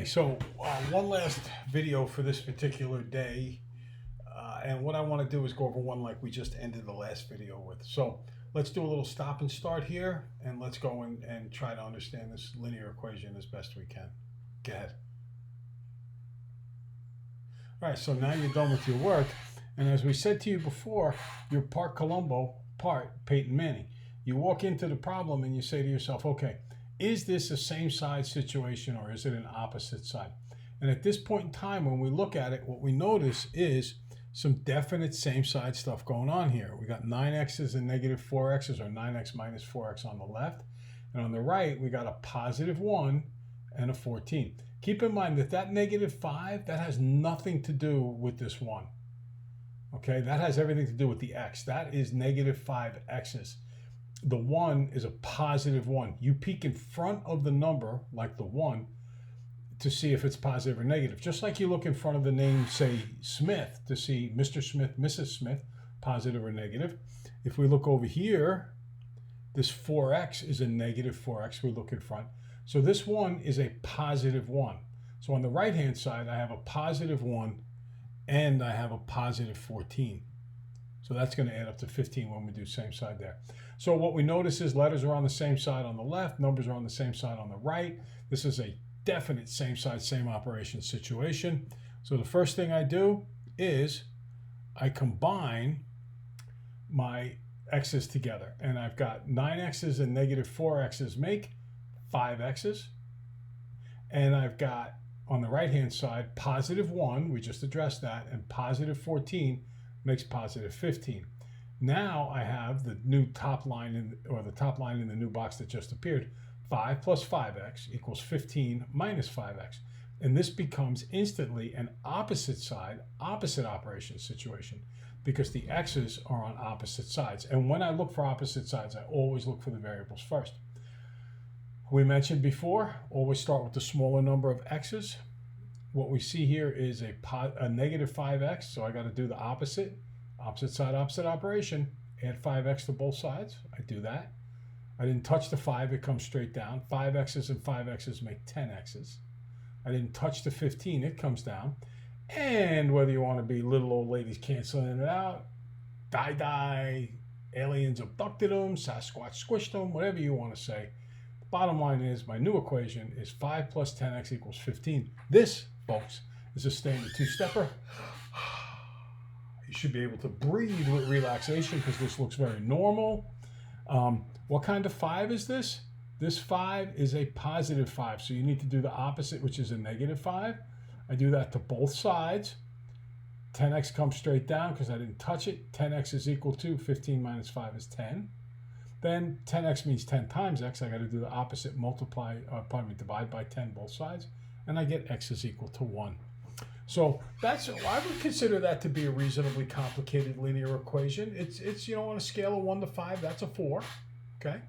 So one last video for this particular day, and what I want to do is go over one like we just ended the last video with. So let's do a little stop and start here, and let's go and try to understand this linear equation as best we can. Go ahead. All right, so now you're done with your work, and as we said to you before, you're part Columbo, part Peyton Manning. You walk into the problem and you say to yourself, okay, is this a same side situation or is it an opposite side? And at this point in time, when we look at it, what we notice is some definite same side stuff going on here. We got 9x's and negative 4x's, or 9x minus 4x on the left. And on the right, we got a positive 1 and a 14. Keep in mind that that negative 5, that has nothing to do with this 1. Okay, that has everything to do with the x. That is negative 5x's. The 1 is a positive 1. You peek in front of the number, like the 1, to see if it's positive or negative. Just like you look in front of the name, say, Smith, to see Mr. Smith, Mrs. Smith, positive or negative. If we look over here, this 4x is a negative 4x. We look in front. So this 1 is a positive 1. So on the right-hand side, I have a positive 1 and I have a positive 14. So that's going to add up to 15 when we do same side there. So what we notice is letters are on the same side on the left, numbers are on the same side on the right. This is a definite same side, same operation situation. So the first thing I do is I combine my x's together. And I've got 9x's and negative 4x's make 5x's. And I've got on the right-hand side positive 1, we just addressed that, and positive 14 makes positive 15. Now I have the new top line, the top line in the new box that just appeared. 5 plus 5x equals 15 minus 5x. And this becomes instantly an opposite side, opposite operation situation, because the x's are on opposite sides. And when I look for opposite sides, I always look for the variables first. We mentioned before, always start with the smaller number of x's. What we see here is a negative 5x, so I got to do the opposite side, opposite operation, add 5x to both sides. I do that. I didn't touch the 5, it comes straight down. 5x's and 5x's make 10x's. I didn't touch the 15, it comes down. And whether you want to be little old ladies canceling it out, die, aliens abducted them, Sasquatch squished them, whatever you want to say. Bottom line is, my new equation is 5 plus 10x equals 15. This, folks, is a standard two-stepper. You should be able to breathe with relaxation because this looks very normal. What kind of 5 is this? This 5 is a positive 5, so you need to do the opposite, which is a negative 5. I do that to both sides. 10x comes straight down because I didn't touch it. 10x is equal to 15 minus 5 is 10. Then 10x means 10 times x. I got to do the opposite, divide by 10 both sides, and I get x is equal to 1. So I would consider that to be a reasonably complicated linear equation. It's on a scale of 1 to 5, that's a 4. Okay,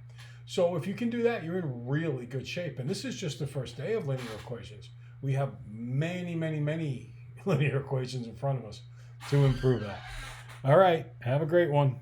so if you can do that, you're in really good shape. And this is just the first day of linear equations. We have many, many, many linear equations in front of us to improve that. All right, have a great one.